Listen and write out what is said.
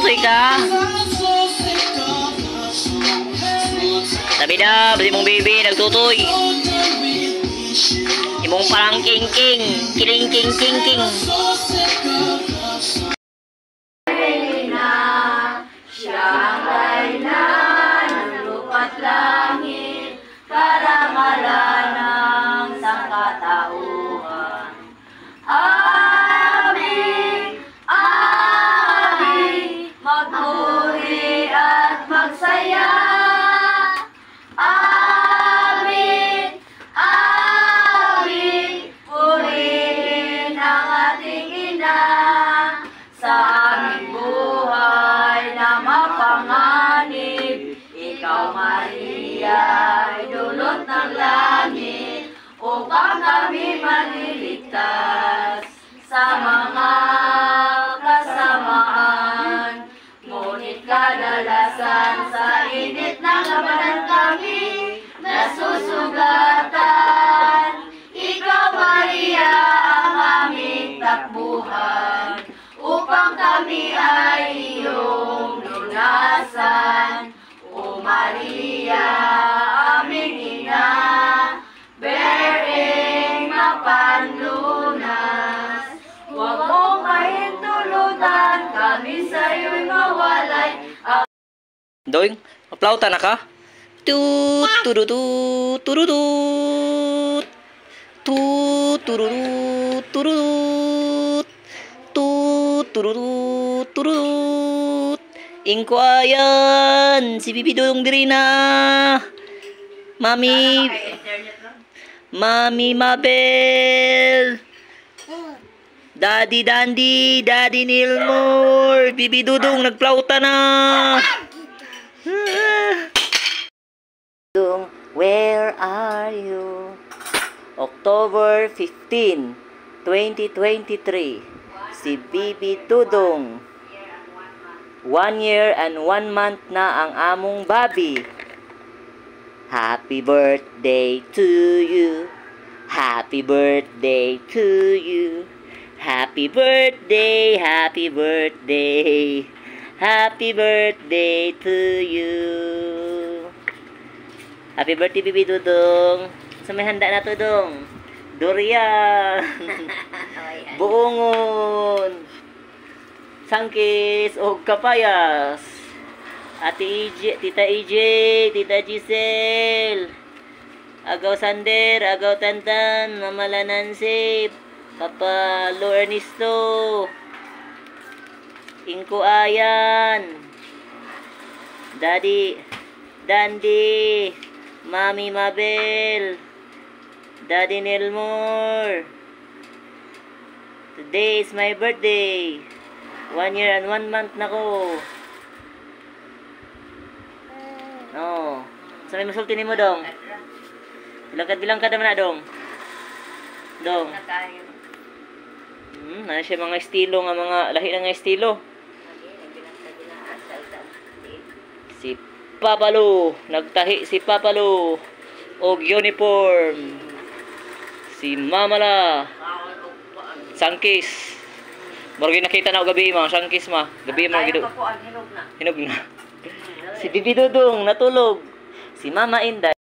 Tutoy ka. Sabi na, basi mong baby, nagtutoy. Imong parang king-king. Kiling-king-king-king. Siyang na ng lupa't langit, karangalan ng sangkatauhan. Amin, amin, magpuri at magsaya. Amin, amin, purihin ang ating ina sa aming buhay na mapanganib. Ikaw, Maria, ay dulot ng langit upang kami maliligtas sa mga kasamaan. Ngunit kadalasan sa init ng labanan kami nasusugatan. Ikaw, Maria, ang aming takbuhan upang kami ay iyong lunasan. O Maria, aming ina, bearing mapanlunas. Huwag mong mahintulutan, kami sa'yo'y mawalay. Doing, maplauta na ka? Tut, turutut, turutut. Tut, turutut, turutut. Tut, turutut, turutut. Ingko ayan, si Bibi Dudong diri na. Mami Mabel. Daddy Dandy, Daddy Nilmore, Bibi Dudong nagplauta na. Where are you? October 15, 2023. Si Bibi Dudong. 1 year and 1 month na ang among baby. Happy birthday to you. Happy birthday to you. Happy birthday, happy birthday. Happy birthday to you. Happy birthday, Bibi Dudong. Sa may handa na to, Dong. Durian. Buongon. Sangkis o kapayas. Ate EJ, Tita EJ, Tita Giselle. Agaw Sander, Agaw Tantan, Mama Nancy, Papa Lo Ernesto. Ingko Ayan. Daddy Dandy, Mami Mabel, Daddy Nilmore. Today is my birthday. 1 year and 1 month na ko. No. Sa may masulti ni mo, Dong. Bilang ka naman na, Dong. Dong. Ano siya mga estilo nga, mga lahi na nga estilo. Si Papalo. Nagtahi si Papalo. Og uniform. Si Mamala. Sangkis. Marugin nakita na o gabi mga sangkis ma. Gabi mga gido. Hinog na. Si Bibi Dudong natulog. Si Mama Inday.